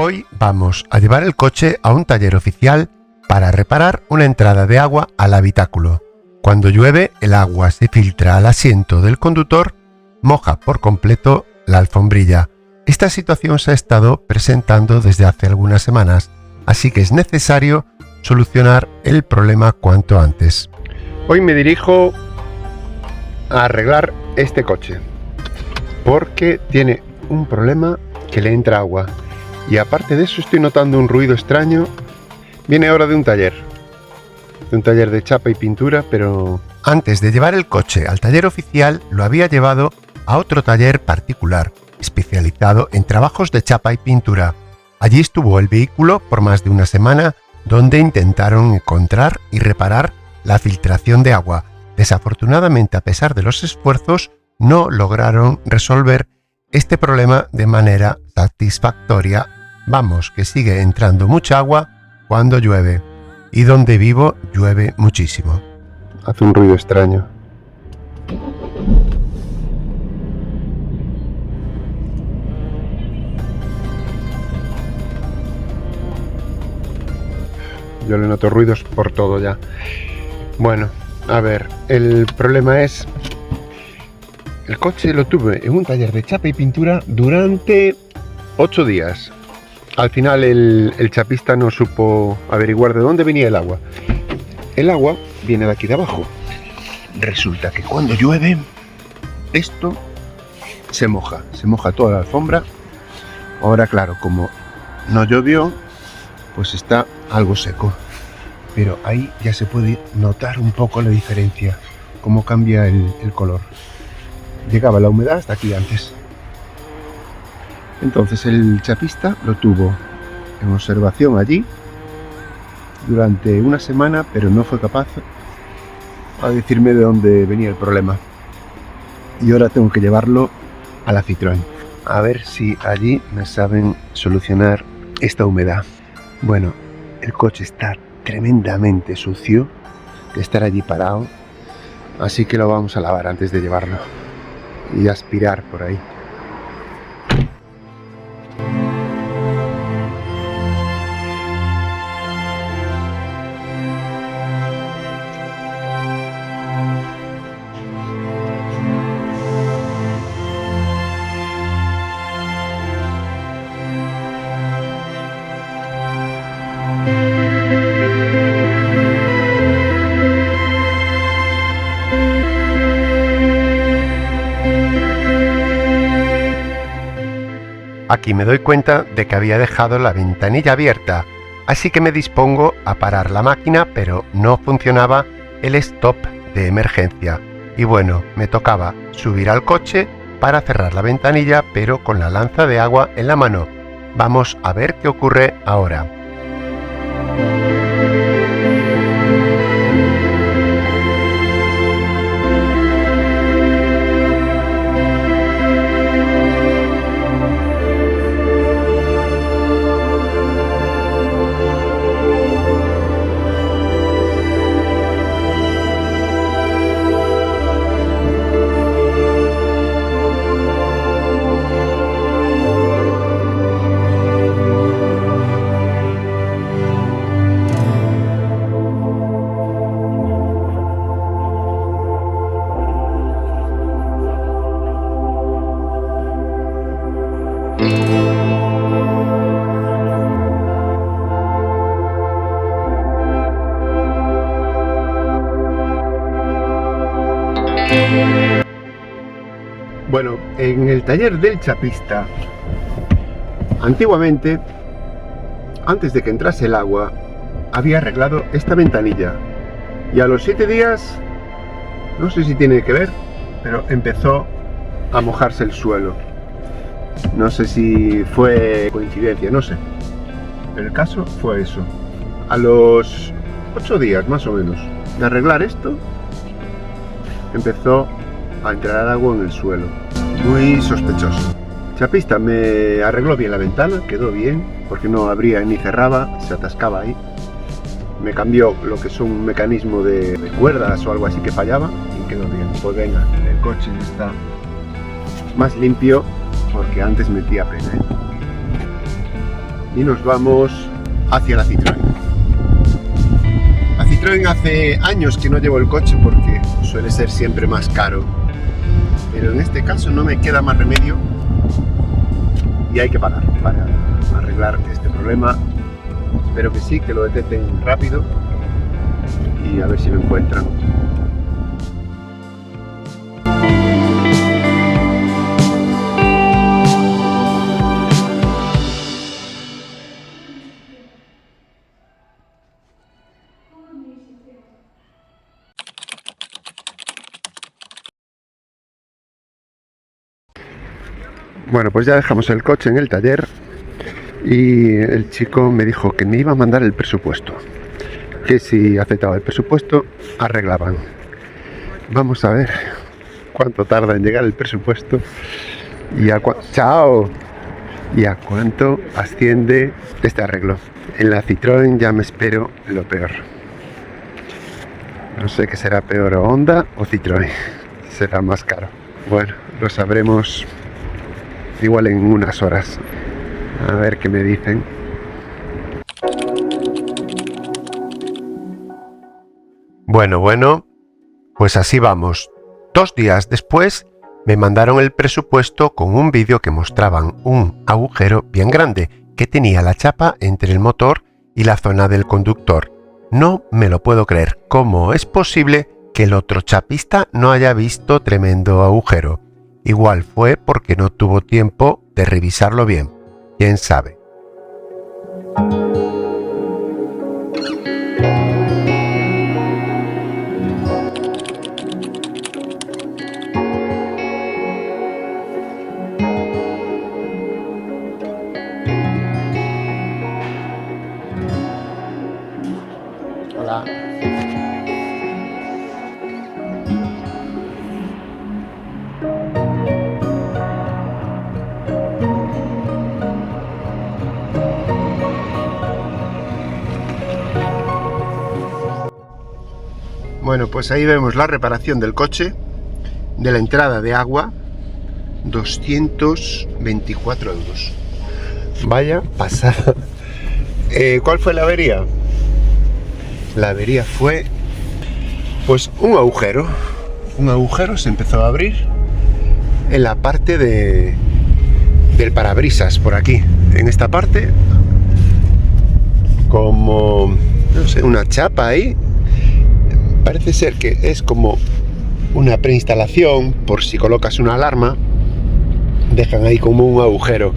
Hoy vamos a llevar el coche a un taller oficial para reparar una entrada de agua al habitáculo. Cuando llueve, el agua se filtra al asiento del conductor, moja por completo la alfombrilla. Esta situación se ha estado presentando desde hace algunas semanas, así que es necesario solucionar el problema cuanto antes. Hoy me dirijo a arreglar este coche porque tiene un problema que le entra agua y aparte de eso estoy notando un ruido extraño. Viene ahora de un taller de chapa y pintura, pero antes de llevar el coche al taller oficial lo había llevado a otro taller particular especializado en trabajos de chapa y pintura. Allí estuvo el vehículo por más de una semana, donde intentaron encontrar y reparar la filtración de agua. Desafortunadamente, a pesar de los esfuerzos, no lograron resolver este problema de manera satisfactoria. Vamos, que sigue entrando mucha agua cuando llueve, y donde vivo llueve muchísimo. Hace un ruido extraño. Yo le noto ruidos por todo ya. Bueno, a ver, el problema es... El coche lo tuve en un taller de chapa y pintura durante 8 días. Al final el chapista no supo averiguar de dónde venía el agua. El agua viene de aquí de abajo. Resulta que cuando llueve, esto se moja toda la alfombra. Ahora, claro, como no llovió, pues está algo seco. Pero ahí ya se puede notar un poco la diferencia, cómo cambia el color. Llegaba la humedad hasta aquí antes. Entonces el chapista lo tuvo en observación allí durante una semana, pero no fue capaz a decirme de dónde venía el problema. Y ahora tengo que llevarlo a la Citroën, a ver si allí me saben solucionar esta humedad. Bueno, el coche está tremendamente sucio de estar allí parado, así que lo vamos a lavar antes de llevarlo y aspirar por ahí. Aquí me doy cuenta de que había dejado la ventanilla abierta, así que me dispongo a parar la máquina, pero no funcionaba el stop de emergencia. Y bueno, me tocaba subir al coche para cerrar la ventanilla, pero con la lanza de agua en la mano. Vamos a ver qué ocurre ahora. Bueno, en el taller del chapista, antiguamente, antes de que entrase el agua, había arreglado esta ventanilla y a los 7 días, no sé si tiene que ver, pero empezó a mojarse el suelo. No sé si fue coincidencia, no sé, pero el caso fue eso. A los 8 días más o menos de arreglar esto, empezó a entrar agua en el suelo. Muy sospechoso. El chapista me arregló bien la ventana, quedó bien, porque no abría ni cerraba, se atascaba ahí. Me cambió lo que es un mecanismo de cuerdas o algo así que fallaba y quedó bien. Pues venga, el coche está más limpio porque antes metía pena, ¿eh? y nos vamos hacia la Citroën. La Citroën hace años que no llevo el coche porque suele ser siempre más caro, pero en este caso no me queda más remedio y hay que pagar para arreglar este problema. Espero que sí, que lo detecten rápido y a ver si me encuentran. Bueno, pues ya dejamos el coche en el taller y el chico me dijo que me iba a mandar el presupuesto, que si aceptaba el presupuesto arreglaban. Vamos a ver cuánto tarda en llegar el presupuesto y a cuánto asciende este arreglo. En la Citroën ya me espero lo peor. No sé qué será peor, o Honda o Citroën. Será más caro. Bueno, lo sabremos igual en unas horas. A ver qué me dicen. Bueno, pues así vamos. 2 días después me mandaron el presupuesto con un vídeo que mostraban un agujero bien grande que tenía la chapa entre el motor y la zona del conductor. No me lo puedo creer. ¿Cómo es posible que el otro chapista no haya visto tremendo agujero? Igual fue porque no tuvo tiempo de revisarlo bien. ¿Quién sabe? Hola. Bueno, pues ahí vemos la reparación del coche, de la entrada de agua, 224 euros. Vaya pasada. ¿Cuál fue la avería? La avería fue pues un agujero. Un agujero se empezó a abrir en la parte del parabrisas, por aquí, en esta parte, como, no sé, una chapa ahí. Parece ser que es como una preinstalación, por si colocas una alarma, dejan ahí como un agujero,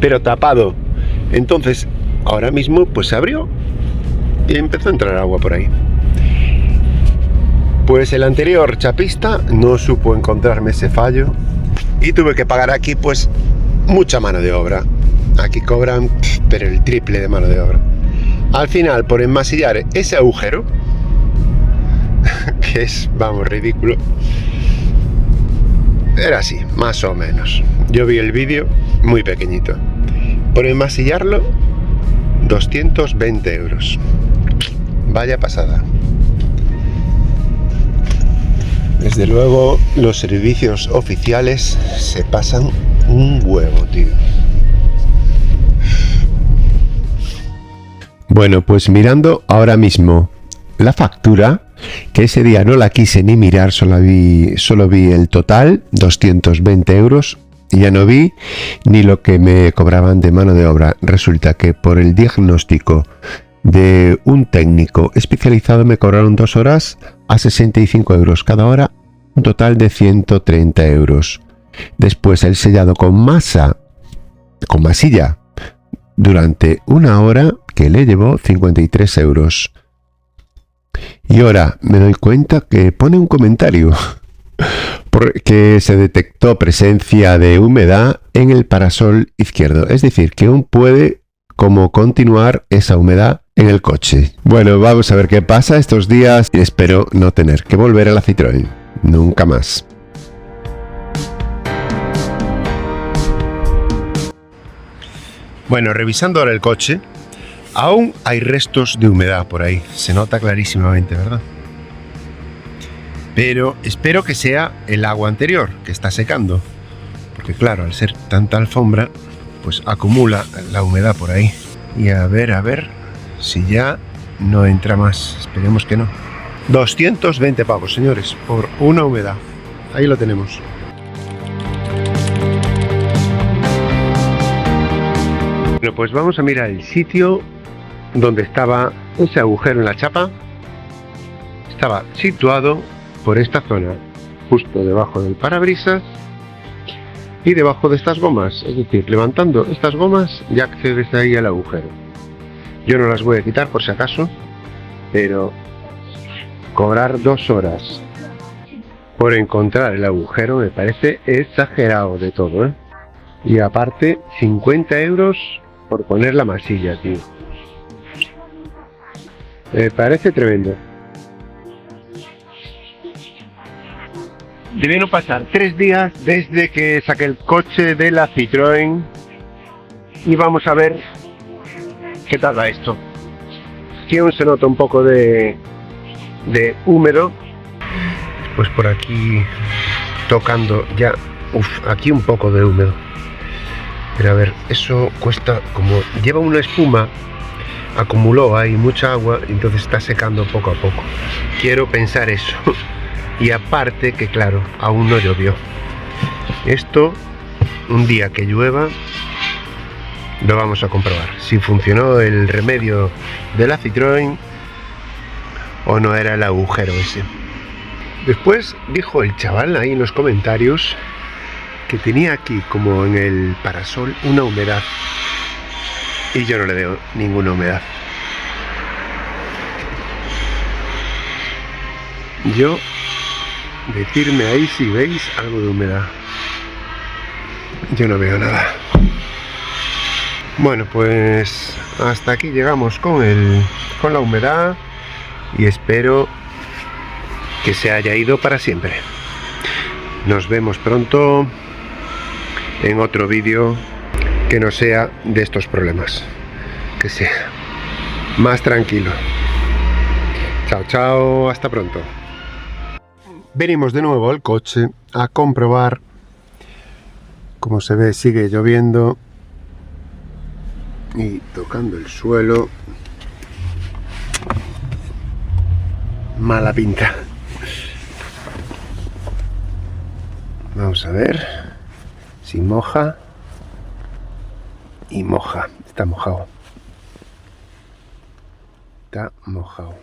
pero tapado. Entonces, ahora mismo pues se abrió y empezó a entrar agua por ahí. Pues el anterior chapista no supo encontrarme ese fallo y tuve que pagar aquí pues mucha mano de obra. Aquí cobran pero el triple de mano de obra. Al final, por enmasillar ese agujero, que es, vamos, ridículo, era así, más o menos. Yo vi el vídeo muy pequeñito. Por enmasillarlo, 220 euros. Vaya pasada. Desde luego, los servicios oficiales se pasan un huevo, tío. Bueno, pues mirando ahora mismo la factura, que ese día no la quise ni mirar, solo vi el total, 220 euros, y ya no vi ni lo que me cobraban de mano de obra. Resulta que por el diagnóstico de un técnico especializado me cobraron 2 horas a 65 euros cada hora, un total de 130 euros. Después el sellado con masilla, durante 1 hora, que le llevó 53 euros. Y ahora me doy cuenta que pone un comentario porque se detectó presencia de humedad en el parasol izquierdo. Es decir, que aún puede como continuar esa humedad en el coche. Bueno, vamos a ver qué pasa estos días y espero no tener que volver a la Citroën. Nunca más. Bueno, revisando ahora el coche, aún hay restos de humedad por ahí. Se nota clarísimamente, ¿verdad? Pero espero que sea el agua anterior que está secando. Porque claro, al ser tanta alfombra, pues acumula la humedad por ahí. Y a ver si ya no entra más. Esperemos que no. 220 pavos, señores, por una humedad. Ahí lo tenemos. Bueno, pues vamos a mirar el sitio donde estaba ese agujero en la chapa. Estaba situado por esta zona, justo debajo del parabrisas y debajo de estas gomas. Es decir, levantando estas gomas ya accedes ahí al agujero. Yo no las voy a quitar por si acaso, pero cobrar 2 horas por encontrar el agujero me parece exagerado de todo, ¿eh? Y aparte 50 euros por poner la masilla, tío. Me parece tremendo. Debieron pasar 3 días desde que saqué el coche de la Citroën y vamos a ver qué tal va esto. Aquí aún se nota un poco de húmedo. Pues por aquí tocando ya, aquí un poco de húmedo. Pero a ver, eso cuesta, como lleva una espuma, acumuló ahí mucha agua, entonces está secando poco a poco. Quiero pensar eso. Y aparte que claro, aún no llovió. Esto, un día que llueva, lo vamos a comprobar. Si funcionó el remedio de la Citroën o no era el agujero ese. Después dijo el chaval ahí en los comentarios que tenía aquí como en el parasol una humedad. Y yo no le veo ninguna humedad. Yo, decirme ahí si veis algo de humedad. Yo no veo nada. Bueno, pues hasta aquí llegamos con la humedad y espero que se haya ido para siempre. Nos vemos pronto en otro vídeo que no sea de estos problemas, que sea más tranquilo. Chao, chao, hasta pronto. Venimos de nuevo al coche a comprobar. Como se ve, sigue lloviendo y tocando el suelo. Mala pinta. Vamos a ver si moja. Y moja. Está mojado. Está mojado.